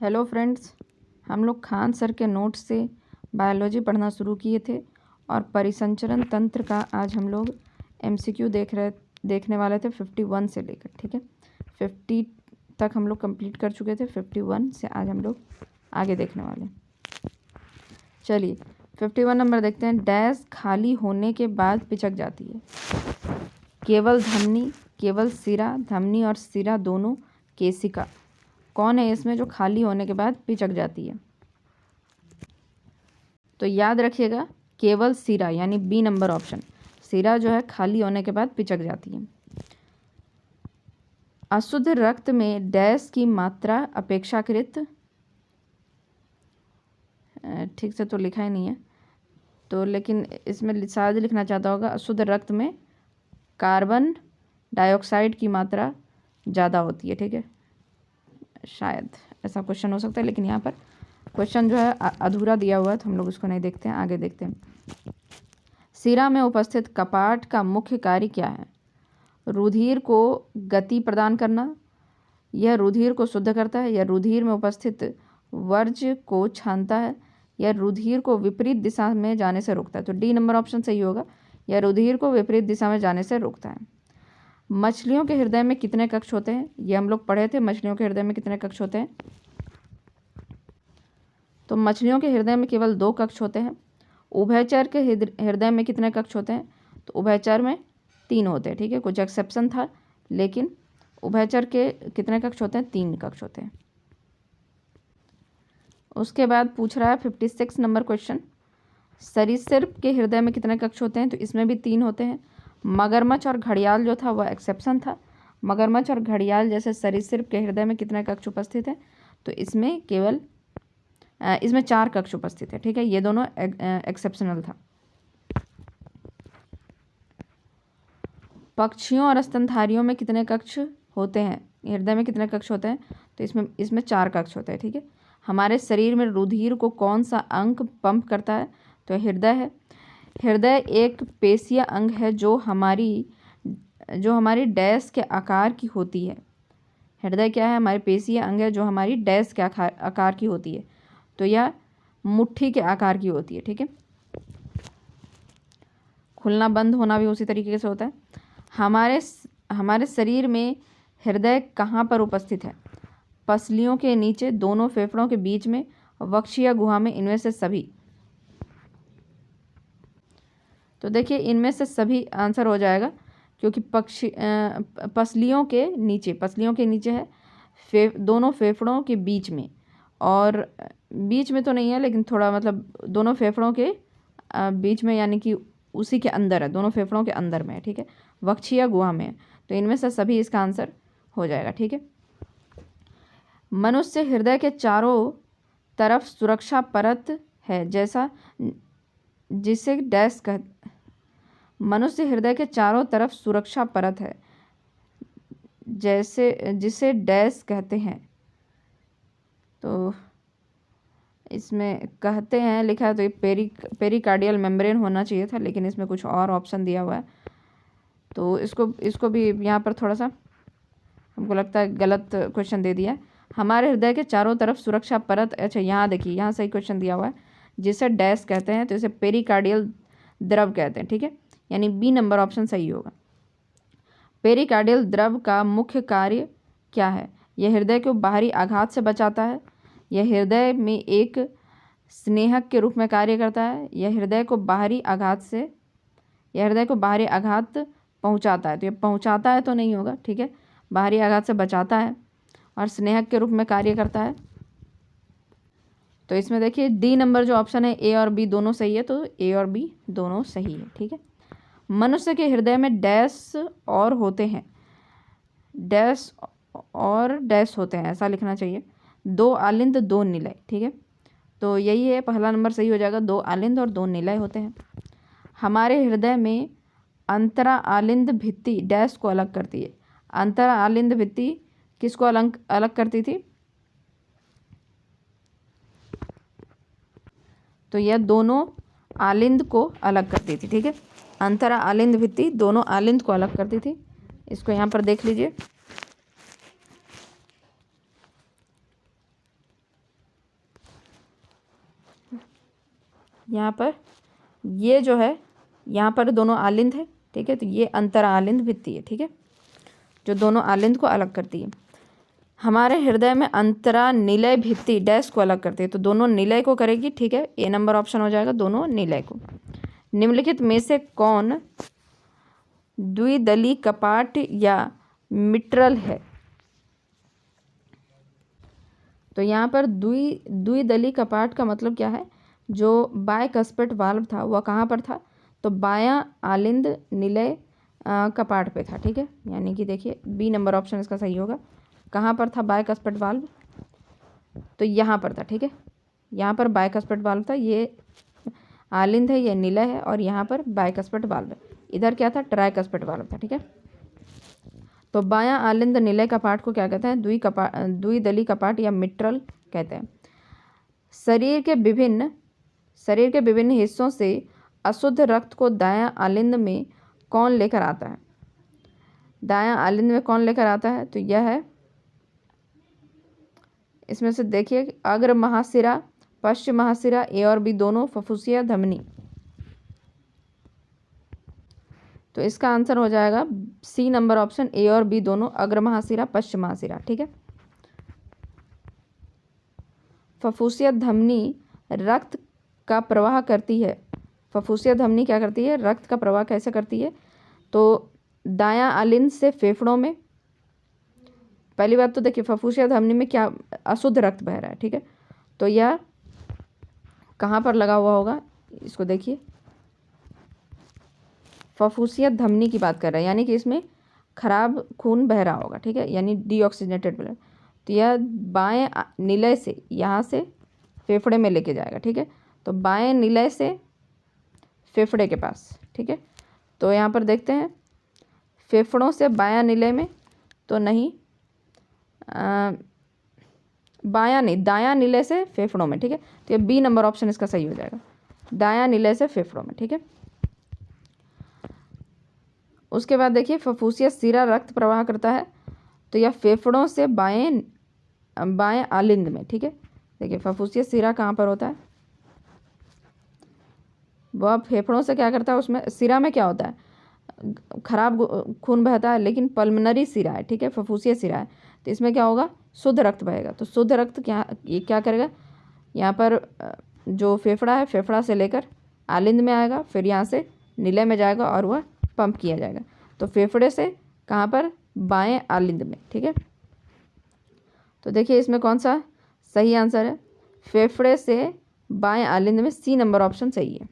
Hello friends, हम लोग Khan sir के नोट से बायोलॉजी पढ़ना शुरू किए थे और परिसंचरण तंत्र का आज हम लोग एमसीक्यू देखने वाले थे 51 से लेकर। ठीक है, 50 तक हम लोग कंप्लीट कर चुके थे, 51 से आज हम लोग आगे देखने वाले। चलिए 51 नंबर देखते हैं। डैश खाली होने के बाद पिचक जाती है। केवल धमनी, केवल सिरा, धमनी और सिरा दोनों केशिका। कौन है इसमें जो खाली होने के बाद पिचक जाती है? तो याद रखिएगा, केवल सिरा यानी बी नंबर ऑप्शन। सिरा जो है खाली होने के बाद पिचक जाती है। अशुद्ध रक्त में डैश की मात्रा अपेक्षाकृत, ठीक से तो लिखा ही नहीं है तो, लेकिन इसमें शायद लिखना चाहता होगा अशुद्ध रक्त में कार्बन डाइऑक्साइड की मात्रा ज़्यादा होती है। ठीक है, शायद ऐसा क्वेश्चन हो सकता है, लेकिन यहाँ पर क्वेश्चन जो है अधूरा दिया हुआ है तो हम लोग उसको नहीं देखते हैं, आगे देखते हैं। सिरा में उपस्थित कपाट का मुख्य कार्य क्या है? रुधिर को गति प्रदान करना, यह रुधिर को शुद्ध करता है, यह रुधिर में उपस्थित वर्ज्य को छानता है, यह रुधिर को विपरीत दिशा में जाने से रोकता है। तो डी नंबर ऑप्शन सही होगा, यह रुधिर को विपरीत दिशा में जाने से रोकता है। मछलियों के हृदय में कितने कक्ष होते हैं? ये हम लोग पढ़े थे, मछलियों के हृदय में कितने कक्ष होते हैं। तो मछलियों के हृदय में केवल 2 कक्ष होते हैं। उभयचर के हृदय में कितने कक्ष होते हैं? तो उभयचर में 3 होते हैं। ठीक है, कुछ एक्सेप्शन था, लेकिन उभयचर के कितने कक्ष होते हैं? 3 कक्ष होते हैं। उसके बाद पूछ रहा है 56 नंबर क्वेश्चन, सरीसृप के हृदय में कितने कक्ष होते हैं? तो इसमें भी 3 होते हैं। मगरमच्छ और घड़ियाल जो था वह एक्सेप्शन था। मगरमच्छ और घड़ियाल जैसे सरीसृप के हृदय में कितने कक्ष उपस्थित हैं? तो इसमें केवल इसमें 4 कक्ष उपस्थित है। ठीक है, ये दोनों एक्सेप्शनल था। पक्षियों और स्तनधारियों में कितने कक्ष होते हैं? हृदय में कितने कक्ष होते हैं? तो इसमें 4 कक्ष होते हैं। ठीक है, हमारे शरीर में रुधिर को कौन सा अंग पंप करता है? तो हृदय है। हृदय एक पेशीय अंग है जो हमारी डैश के आकार की होती है। हृदय क्या है? हमारी पेशीय अंग है जो हमारी डैश के आकार की होती है। तो यह मुट्ठी के आकार की होती है। ठीक है, खुलना बंद होना भी उसी तरीके से होता है। हमारे शरीर में हृदय कहाँ पर उपस्थित है? पसलियों के नीचे, दोनों फेफड़ों के बीच में, वक्षीय गुहा में, इनमें से सभी। तो देखिए इनमें से सभी आंसर हो जाएगा, क्योंकि पसलियों के नीचे है, दोनों फेफड़ों के बीच में, और बीच में तो नहीं है लेकिन थोड़ा मतलब दोनों फेफड़ों के बीच में, यानी कि उसी के अंदर है, दोनों फेफड़ों के अंदर में है। ठीक है, वक्षीय गुहा में है। तो इनमें से सभी इसका आंसर हो जाएगा। ठीक है, मनुष्य हृदय के चारों तरफ सुरक्षा परत है जैसा जिसे डैश कहते। मनुष्य हृदय के चारों तरफ सुरक्षा परत है जिसे डैश कहते हैं। तो इसमें कहते हैं लिखा है, तो ये पेरिकार्डियल मेम्ब्रेन होना चाहिए था, लेकिन इसमें कुछ और ऑप्शन दिया हुआ है, तो इसको भी यहाँ पर थोड़ा सा हमको लगता है गलत क्वेश्चन दे दिया। हमारे हृदय के चारों तरफ सुरक्षा परत, अच्छा यहाँ देखिए, यहाँ सही क्वेश्चन दिया हुआ है, जिसे डैश कहते हैं, तो इसे पेरिकार्डियल द्रव कहते हैं। ठीक है, यानी बी नंबर ऑप्शन सही होगा। पेरिकार्डियल द्रव का मुख्य कार्य क्या है? यह हृदय को बाहरी आघात से बचाता है, यह हृदय में एक स्नेहक के रूप में कार्य करता है, यह हृदय को बाहरी आघात पहुंचाता है। तो ये पहुंचाता है तो नहीं होगा। ठीक है, बाहरी आघात से बचाता है और स्नेहक के रूप में कार्य करता है। तो इसमें देखिए डी नंबर जो ऑप्शन है, ए और बी दोनों सही है, तो ए और बी दोनों सही है। ठीक है, मनुष्य के हृदय में डैश और होते हैं, डैश होते हैं, ऐसा लिखना चाहिए। 2 आलिंद 2 निलय। ठीक है, तो यही है, पहला नंबर सही हो जाएगा, 2 आलिंद और 2 निलय होते हैं। हमारे हृदय में अंतरा आलिंद भित्ति डैश को अलग करती है। अंतरा आलिंद भित्ति किसको अलग करती थी? तो यह दोनों आलिंद को अलग करती थी। ठीक है, अंतरा आलिंद भित्ति दोनों आलिंद को अलग करती थी। इसको यहाँ पर देख लीजिए, यहाँ पर ये जो है, यहाँ पर दोनों आलिंद है, ठीक है। तो ये अंतर आलिंद भित्ति है, ठीक है, जो दोनों आलिंद को अलग करती है। हमारे हृदय में अंतरा निलय भित्ति डैश को अलग करती है, तो दोनों निलय को करेगी, ठीक है। ए नंबर ऑप्शन हो जाएगा, दोनों निलय को। निम्नलिखित में से कौन द्विदली कपाट या मिट्रल है? तो यहाँ पर द्विदली कपाट का मतलब क्या है? जो बायकस्पेट वाल्व था वह कहाँ पर था? तो बायां आलिंद निलय कपाट पे था, ठीक है। यानी कि देखिए बी नंबर ऑप्शन इसका सही होगा। कहाँ पर था बायकस्पेट वाल्व? तो यहाँ पर था, ठीक है। यहाँ पर बायकस्पेट वाल्व था, ये आलिंद है, ये निलय है, और यहाँ पर बायकस्पेट वाल्व है। इधर क्या था? ट्राइकस्पेट वाल्व था, ठीक है। तो बायां आलिंद निलय कपाट को क्या कहते हैं? द्विदली कपाट या मिट्रल कहते हैं। शरीर के विभिन्न हिस्सों से अशुद्ध रक्त को दायां आलिंद में कौन लेकर आता है? दायां आलिंद में कौन लेकर आता है? तो यह है, इसमें से देखिए, अग्र महाशिरा, पश्चिम महाशिरा, ए और बी दोनों, फुफ्फुसिया, धमनी। तो इसका आंसर हो जाएगा सी नंबर ऑप्शन, ए और बी दोनों, अग्र महाशिरा, पश्चिम महाशिरा, ठीक है। फुफ्फुसिया धमनी रक्त का प्रवाह करती है। फुफ्फुसिया धमनी क्या करती है? रक्त का प्रवाह कैसे करती है? तो दायां आलिंद से फेफड़ों में। पहली बात तो देखिए, फुफ्फुसिया धमनी में क्या अशुद्ध रक्त बह रहा है, ठीक है। तो यह कहाँ पर लगा हुआ होगा? इसको देखिए, फुफ्फुसिया धमनी की बात कर रहे हैं, यानी कि इसमें खराब खून बह रहा होगा, ठीक है, यानी डीऑक्सीजनेटेड ब्लड। तो यह बाएं निलय से यहाँ से फेफड़े में लेके जाएगा, ठीक है। तो बाएं निलय से फेफड़े के पास, ठीक है। तो यहाँ पर देखते हैं, फेफड़ों से बायां निलय में तो नहीं, बायां नहीं, दायां निलय से फेफड़ों में, ठीक है। तो ये बी नंबर ऑप्शन इसका सही हो जाएगा, दायां निलय से फेफड़ों में, ठीक है। उसके बाद देखिए, फुफ्फुसिया सिरा रक्त प्रवाह करता है, तो यह फेफड़ों से बाएं आलिंद में, ठीक है। देखिए फुफ्फुसिया सिरा कहाँ पर होता है? वह फेफड़ों से क्या करता है? उसमें सिरा में क्या होता है? खराब खून बहता है, लेकिन पल्मनरी सिरा है, ठीक है, फुफ्फुसिया सिरा है, तो इसमें क्या होगा? शुद्ध रक्त बहेगा। तो शुद्ध रक्त ये क्या करेगा? यहाँ पर जो फेफड़ा है, फेफड़ा से लेकर आलिंद में आएगा, फिर यहाँ से निलय में जाएगा और वह पंप किया जाएगा। तो फेफड़े से कहाँ पर? बाएं आलिंद में, ठीक है। तो देखिए इसमें कौन सा सही आंसर है? फेफड़े से बाएं आलिंद में, सी नंबर ऑप्शन सही है।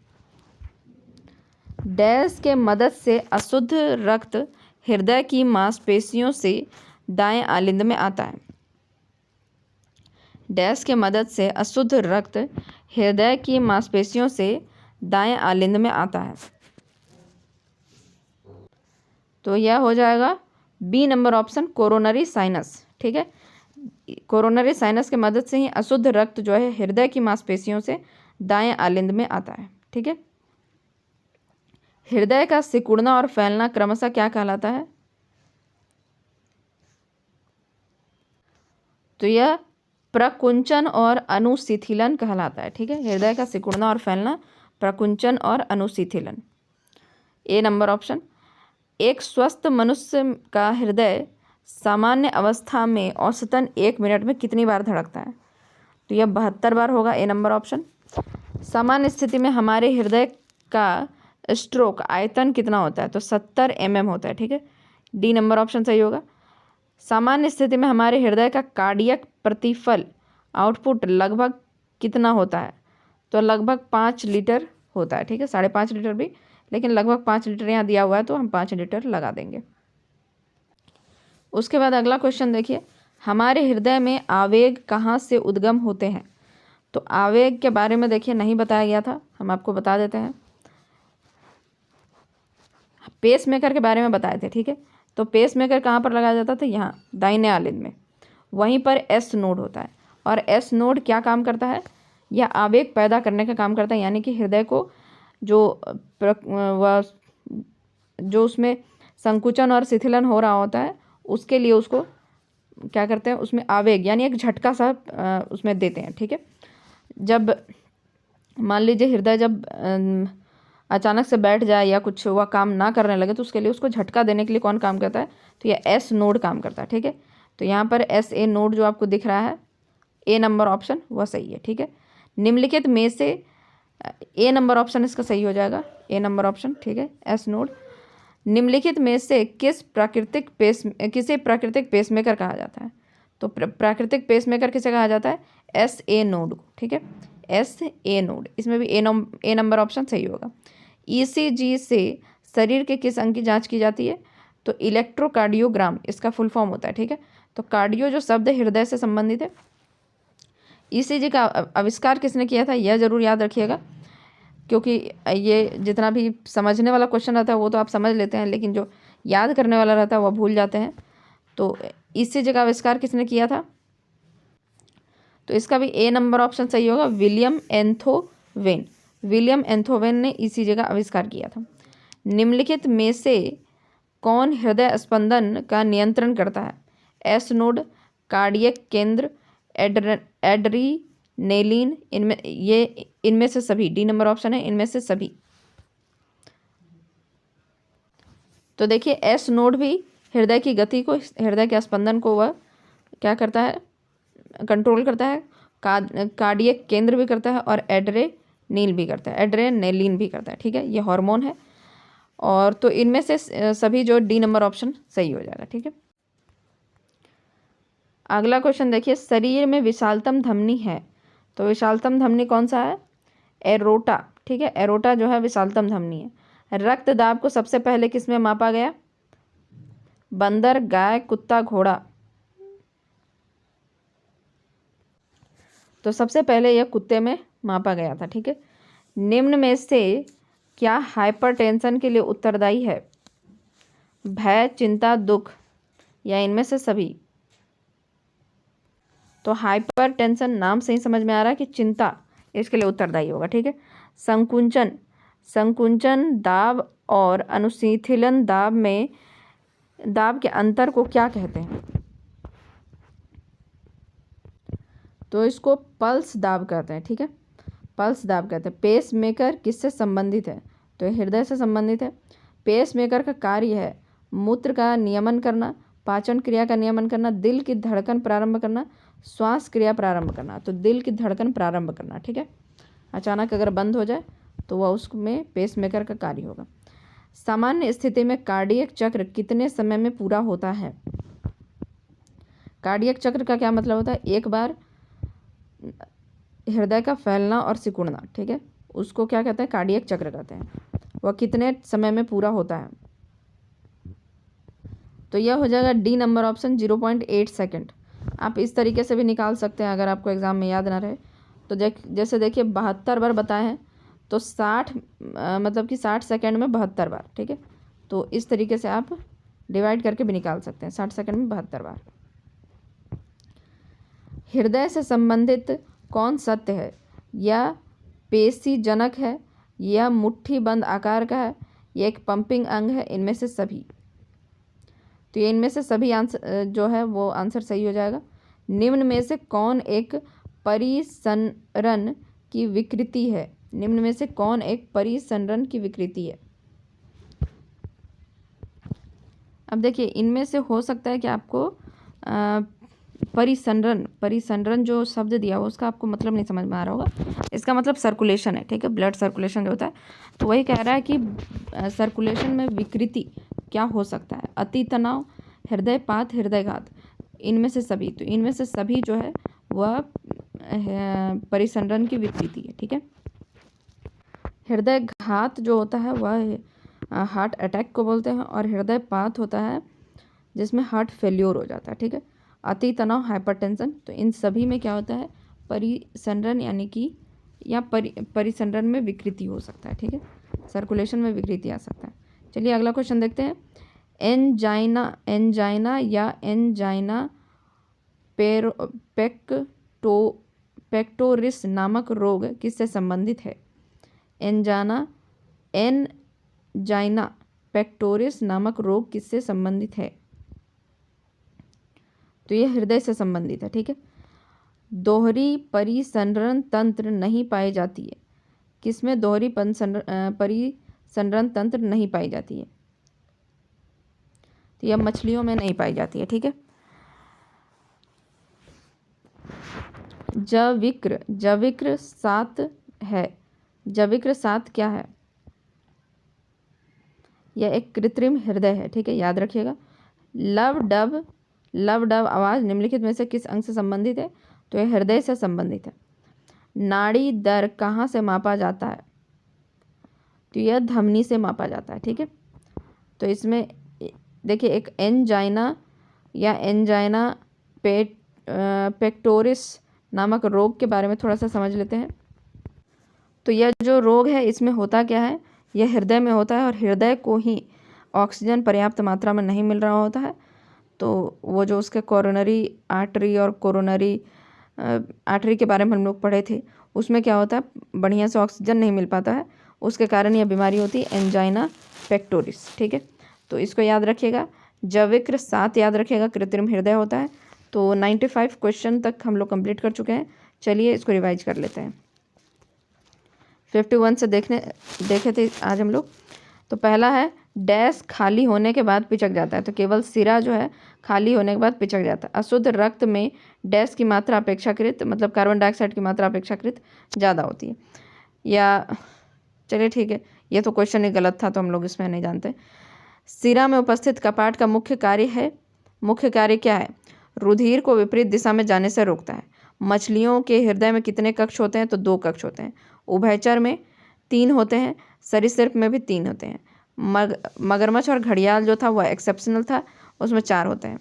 डैश के मदद से अशुद्ध रक्त हृदय की मांसपेशियों से दाएं आलिंद में आता है। डैश के मदद से अशुद्ध रक्त हृदय की मांसपेशियों से दाएं आलिंद में आता है। तो यह हो जाएगा B number option, coronary sinus, ठीक है। कोरोनरी साइनस के मदद से ही अशुद्ध रक्त जो है हृदय की मांसपेशियों से दाएं आलिंद में आता है, ठीक है। हृदय का सिकुड़ना और फैलना क्रमशः क्या कहलाता है? तो यह प्रकुंचन और अनुशिथिलन कहलाता है, ठीक है। हृदय का सिकुड़ना और फैलना, प्रकुंचन और अनुशिथिलन, ए नंबर ऑप्शन। एक स्वस्थ मनुष्य का हृदय सामान्य अवस्था में औसतन 1 मिनट में कितनी बार धड़कता है? तो यह 72 बार होगा, ए नंबर ऑप्शन। सामान्य स्थिति में हमारे हृदय का स्ट्रोक आयतन कितना होता है? तो 70 mm होता है, ठीक है, डी नंबर ऑप्शन सही होगा। सामान्य स्थिति में हमारे हृदय का कार्डियक प्रतिफल आउटपुट लगभग कितना होता है? तो लगभग 5 लीटर होता है, ठीक है, 5.5 लीटर भी, लेकिन लगभग 5 लीटर यहाँ दिया हुआ है, तो हम 5 लीटर लगा देंगे। उसके बाद अगला क्वेश्चन देखिए, हमारे हृदय में आवेग कहाँ से उद्गम होते हैं? तो आवेग के बारे में देखिए नहीं बताया गया था, हम आपको बता देते हैं। पेस मेकर के बारे में बताए थे, ठीक है। तो पेस मेकर कहाँ पर लगाया जाता था? यहाँ दाहिने आलिंद में, वहीं पर एस नोड होता है, और एस नोड क्या काम करता है? यह आवेग पैदा करने का काम करता है, यानी कि हृदय को जो उसमें संकुचन और शिथिलन हो रहा होता है, उसके लिए उसको क्या करते हैं? उसमें आवेग यानी एक झटका सा उसमें देते हैं, ठीक है। जब मान लीजिए हृदय जब अचानक से बैठ जाए या कुछ वह काम ना करने लगे तो उसके लिए उसको झटका देने के लिए कौन काम करता है, तो यह एस नोड काम करता है। ठीक है, तो यहाँ पर एस ए नोड जो आपको दिख रहा है, ए नंबर ऑप्शन वह सही है। ठीक है, निम्नलिखित में से ए नंबर ऑप्शन इसका सही हो जाएगा, ए नंबर ऑप्शन। ठीक है, एस नोड। निम्नलिखित में से किसे प्राकृतिक पेसमेकर कहा जाता है, तो प्राकृतिक पेसमेकर किसे कहा जाता है, एस ए नोड को। ठीक है, एस ए नोड, इसमें भी ए नंबर ऑप्शन सही होगा। ईसीजी से शरीर के किस अंग की जांच की जाती है, तो इलेक्ट्रोकार्डियोग्राम इसका फुल फॉर्म होता है। ठीक है, तो कार्डियो जो शब्द हृदय से संबंधित है। ईसीजी का आविष्कार किसने किया था, यह जरूर याद रखिएगा, क्योंकि ये जितना भी समझने वाला क्वेश्चन रहता है वो तो आप समझ लेते हैं, लेकिन जो याद करने वाला रहता है वह भूल जाते हैं। तो ईसीजी का आविष्कार किसने किया था, तो इसका भी ए नंबर ऑप्शन सही होगा, विलियम एंथोवेन। विलियम एंथोवेन ने ईसीजी का आविष्कार किया था। निम्नलिखित में से कौन हृदय स्पंदन का नियंत्रण करता है, एस नोड, कार्डियक केंद्र, एड्रीनेलिन, इनमें से सभी, डी नंबर ऑप्शन है, इनमें से सभी। तो देखिए एस नोड भी हृदय की गति को, हृदय के स्पंदन को वह क्या करता है, कंट्रोल करता है। कार्डियक केंद्र भी करता है और एड्रेनेलिन भी करता है। ठीक है, ये हार्मोन है। और तो इनमें से सभी जो डी नंबर ऑप्शन सही हो जाएगा। ठीक है, अगला क्वेश्चन देखिए, शरीर में विशालतम धमनी है, तो विशालतम धमनी कौन सा है, एरोटा। ठीक है, एरोटा जो है विशालतम धमनी है। रक्त दाब को सबसे पहले किस में मापा गया, बंदर, गाय, कुत्ता, घोड़ा, तो सबसे पहले यह कुत्ते में मापा गया था। ठीक है, निम्न में से क्या हाइपरटेंशन के लिए उत्तरदायी है, भय, चिंता, दुख, या इनमें से सभी। तो हाइपरटेंशन नाम से ही समझ में आ रहा है कि चिंता इसके लिए उत्तरदायी होगा। ठीक है, संकुंचन दाब और अनुशीतलन दाब के अंतर को क्या कहते हैं, तो इसको पल्स दाब कहते हैं। ठीक है, पल्स दाब कहते हैं। पेस मेकर किससे संबंधित है, तो हृदय से संबंधित है। पेस मेकर का कार्य है मूत्र का नियमन करना, पाचन क्रिया का नियमन करना, दिल की धड़कन प्रारंभ करना, श्वास क्रिया प्रारंभ करना। तो दिल की धड़कन प्रारंभ करना। ठीक है, अचानक अगर बंद हो जाए तो वह उसमें पेस मेकर का कार्य होगा। सामान्य स्थिति में कार्डियक चक्र कितने समय में पूरा होता है, कार्डियक चक्र का क्या मतलब होता है, एक बार हृदय का फैलना और सिकुड़ना। ठीक है, उसको क्या कहते हैं, कार्डियक चक्र कहते हैं। वह कितने समय में पूरा होता है, तो यह हो जाएगा डी नंबर ऑप्शन, 0.8 सेकेंड। आप इस तरीके से भी निकाल सकते हैं अगर आपको एग्जाम में याद ना रहे तो। जैसे देखिए 72 बार बताए हैं तो 60 मतलब कि 60 सेकेंड में 72 बार। ठीक है, तो इस तरीके से आप डिवाइड करके भी निकाल सकते हैं, 60 सेकेंड में 72 बार। हृदय से संबंधित कौन सत्य है, या पेशीजनक है, या मुट्ठी बंद आकार का है, या एक पंपिंग अंग है, इनमें से सभी। तो ये इनमें से सभी आंसर जो है वो आंसर सही हो जाएगा। निम्न में से कौन एक परिसंरण की विकृति है, निम्न में से कौन एक परिसंरण की विकृति है। अब देखिए इनमें से हो सकता है कि आपको परिसंरण जो शब्द दिया हो उसका आपको मतलब नहीं समझ में आ रहा होगा। इसका मतलब सर्कुलेशन है। ठीक है, ब्लड सर्कुलेशन जो होता है, तो वही कह रहा है कि सर्कुलेशन में विकृति क्या हो सकता है, अति तनाव, हृदयपात, हृदयघात, इनमें से सभी। तो इनमें से सभी जो है वह परिसंरण की विकृति है। ठीक है, हृदयघात जो होता है वह हार्ट अटैक को बोलते हैं, और हृदयपात होता है जिसमें हार्ट फेल्योर हो जाता है। ठीक है, अति तनाव, हाइपरटेंशन, तो इन सभी में क्या होता है, परिसंरण यानी कि या परिसंरण में विकृति हो सकता है। ठीक है, सर्कुलेशन में विकृति आ सकता है। चलिए अगला क्वेश्चन देखते हैं। एंजाइना या एंजाइना पेक्टोरिस नामक रोग किससे संबंधित है, एंजाइना पेक्टोरिस नामक रोग किससे संबंधित है, तो यह हृदय से संबंधित है। ठीक है, दोहरी परिसंरण तंत्र नहीं पाई जाती है, किसमें दोहरी परिसंचरण तंत्र नहीं पाई जाती है? तो यह मछलियों में नहीं पाई जाती है, ठीक है। जविक्र 7 है। जविक्र 7 क्या है? यह एक कृत्रिम हृदय है, ठीक है, याद रखिएगा। लव डब आवाज़ निम्नलिखित में से किस अंग से संबंधित है? तो यह हृदय से संबंधित है। नाड़ी दर कहाँ से मापा जाता है? तो यह धमनी से मापा जाता है, ठीक है। तो इसमें देखिए एक एंजाइना या एंजाइना पेक्टोरिस नामक रोग के बारे में थोड़ा सा समझ लेते हैं। तो यह जो रोग है इसमें होता क्या है? यह हृदय में होता है और हृदय को ही ऑक्सीजन पर्याप्त मात्रा में नहीं मिल रहा होता है। तो वो जो उसके कोरोनरी आर्टरी और कोरोनरी आर्टरी के बारे में हम लोग पढ़े थे, उसमें क्या होता है, बढ़िया से ऑक्सीजन नहीं मिल पाता है, उसके कारण यह बीमारी होती है एंजाइना पेक्टोरिस, ठीक है। तो इसको याद रखिएगा। जविक्र 7 याद रखिएगा, कृत्रिम हृदय होता है। तो 95 क्वेश्चन तक हम लोग कंप्लीट कर चुके हैं। चलिए इसको रिवाइज कर लेते हैं। 51 से देखे थे आज हम लोग। तो पहला है डैश खाली होने के बाद पिचक जाता है। तो केवल सिरा जो है खाली होने के बाद पिचक जाता है। अशुद्ध रक्त में डैश की मात्रा अपेक्षाकृत, मतलब कार्बन डाइऑक्साइड की मात्रा अपेक्षाकृत ज़्यादा होती है। या चलिए ठीक है, ये तो क्वेश्चन ही गलत था, तो हम लोग इसमें नहीं जानते। सिरा में उपस्थित कपाट का मुख्य कार्य क्या है? रुधिर को विपरीत दिशा में जाने से रोकता है। मछलियों के हृदय में कितने कक्ष होते हैं? तो 2 कक्ष होते हैं। उभयचर में 3 होते हैं, सरीसृप में भी 3 होते हैं। मगरमच्छ और घड़ियाल जो था वह एक्सेप्शनल था, उसमें 4 होते हैं।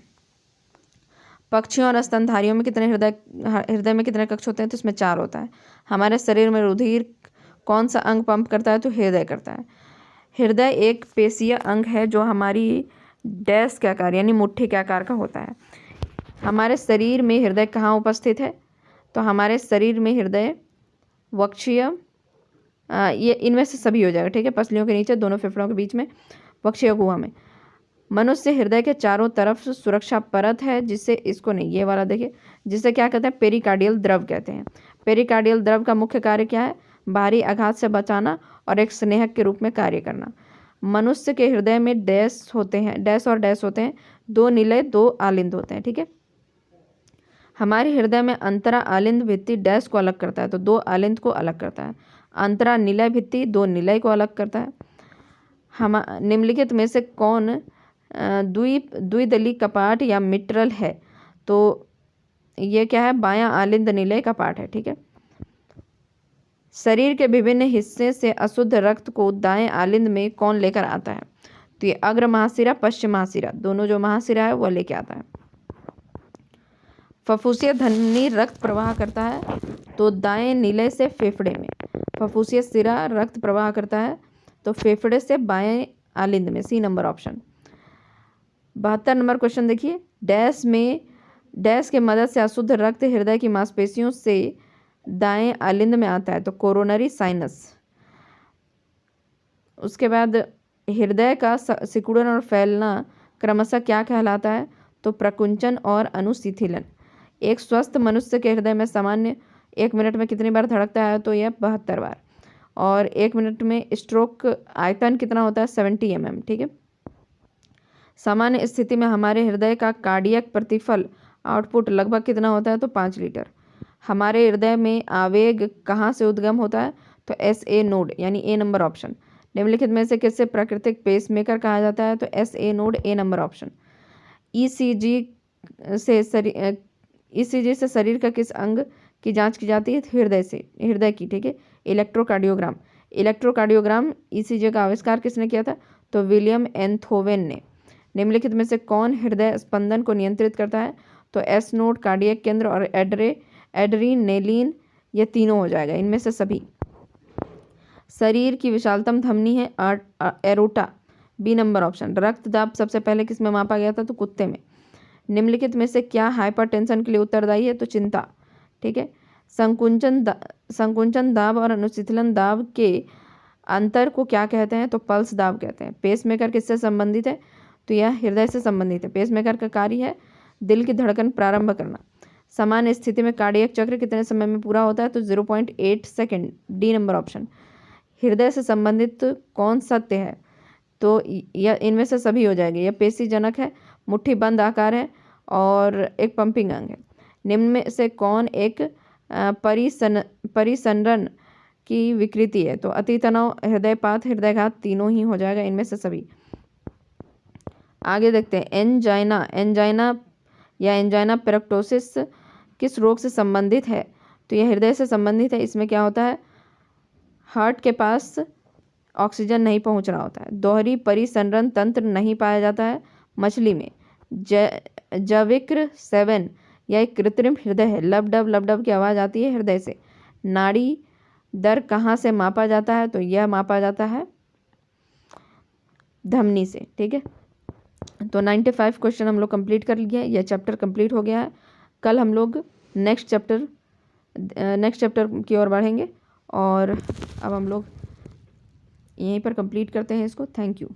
पक्षियों और स्तनधारियों में हृदय में कितने कक्ष होते हैं? तो इसमें 4 होता है। हमारे शरीर में रुधिर कौन सा अंग पंप करता है? तो हृदय करता है। हृदय एक पेशीय अंग है जो हमारी डैश के आकार यानी मुट्ठी के आकार का होता है। हमारे शरीर में हृदय कहाँ उपस्थित है? तो हमारे शरीर में हृदय वक्षीय, ये इनमें से सभी हो जाएगा, ठीक है। पसलियों के नीचे, दोनों फेफड़ों के बीच में, वक्षीय गुहा में। मनुष्य हृदय के चारों तरफ सुरक्षा परत है, जिससे इसको नहीं, ये वाला देखिए, जिसे क्या कहते हैं? पेरिकार्डियल द्रव कहते हैं। पेरिकार्डियल द्रव का मुख्य कार्य क्या है? बाहरी आघात से बचाना और एक स्नेहक के रूप में कार्य करना। मनुष्य के हृदय में डैश होते हैं, डैश और डैश होते हैं, 2 निलय 2 आलिंद होते हैं, ठीक है। हमारे हृदय में अंतरा आलिंद भित्ति डैश को अलग करता है, तो 2 आलिंद को अलग करता है। अंतरा निलय भित्ति 2 निलय को अलग करता है। हम निम्नलिखित में से कौन द्विदली कपाट या मिट्रल है? तो ये क्या है? बायां आलिंद निलय कपाट है, ठीक है। शरीर के विभिन्न हिस्से से अशुद्ध रक्त को दाएं आलिंद में कौन लेकर आता है? तो ये अग्र महाशिरा, पश्चिम महाशिरा, दोनों जो महाशिरा है वह लेके आता है। फफूसीय धमनी रक्त प्रवाह करता है, तो दाएं निलय से फेफड़े में। फफूसीय सिरा रक्त प्रवाह करता है, तो फेफड़े से बाएं आलिंद में, C number option. 72 number question देखिए। डैश के मदद से अशुद्ध रक्त हृदय की मांसपेशियों से दाएं आलिंद में आता है, तो कोरोनरी साइनस। उसके बाद हृदय का सिकुड़न और फैलना क्रमशः क्या कहलाता है? तो प्रकुंचन और अनुशिथिलन। एक स्वस्थ मनुष्य के हृदय में सामान्य 1 मिनट में कितनी बार धड़कता है? तो यह 72 बार। और 1 मिनट में स्ट्रोक आयतन कितना होता है? 70 mm, ठीक है। सामान्य स्थिति में हमारे हृदय का कार्डियक प्रतिफल आउटपुट लगभग कितना होता है? तो 5 लीटर। हमारे हृदय में आवेग कहाँ से उद्गम होता है? तो SA नोड, यानी ए नंबर ऑप्शन। निम्नलिखित में से किससे प्राकृतिक पेसमेकर कहा जाता है? तो SA नोड, ए नंबर ऑप्शन। ECG से शरीर का किस अंग की जांच की जाती है? हृदय की, ठीक है। इलेक्ट्रोकार्डियोग्राम ECG का आविष्कार किसने किया था? तो विलियम एंथोवेन ने। निम्नलिखित में से कौन हृदय स्पंदन को नियंत्रित करता है? तो S नोड, कार्डियक केंद्र और एड्रीनेलिन, ये तीनों हो जाएगा, इनमें से सभी। शरीर की विशालतम धमनी है एरोटा, बी नंबर ऑप्शन। रक्त दाब सबसे पहले किस में मापा गया था? तो कुत्ते में। निम्नलिखित में से क्या हाइपरटेंशन के लिए उत्तरदायी है? तो चिंता, ठीक है। संकुंचन दाब और अनुशीतलन दाब के अंतर को क्या कहते हैं? तो पल्स दाब कहते हैं। पेसमेकर किससे संबंधित है? तो यह हृदय से संबंधित है। पेसमेकर का कार्य है दिल की धड़कन प्रारंभ करना। सामान्य स्थिति में कार्डियक चक्र कितने समय में पूरा होता है? तो 0.8 सेकेंड, डी नंबर ऑप्शन। हृदय से संबंधित कौन सत्य है? तो यह इनमें से सभी हो जाएंगे। यह पेशीजनक है, मुट्ठी बंद आकार है और एक पंपिंग अंग है। निम्न में से कौन एक परिसंरण की विकृति है? तो अति तनाव, हृदयपात, हृदयघात, तीनों ही हो जाएगा इनमें से सभी। आगे देखते हैं एंजाइना या एंजाइना पेरेक्टोसिस किस रोग से संबंधित है? तो यह हृदय से संबंधित है। इसमें क्या होता है? हार्ट के पास ऑक्सीजन नहीं पहुंच रहा होता है। दोहरी परिसंरण तंत्र नहीं पाया जाता है मछली में। जविक्र 7 यह एक कृत्रिम हृदय है। लब की आवाज़ आती है हृदय से। नाड़ी दर कहाँ से मापा जाता है? तो यह मापा जाता है धमनी से। ठीक है, तो 95 क्वेश्चन हम लोग कंप्लीट कर लिए। यह चैप्टर कंप्लीट हो गया है। कल हम लोग नेक्स्ट चैप्टर की ओर बढ़ेंगे और अब हम लोग यहीं पर कंप्लीट करते हैं इसको। Thank you.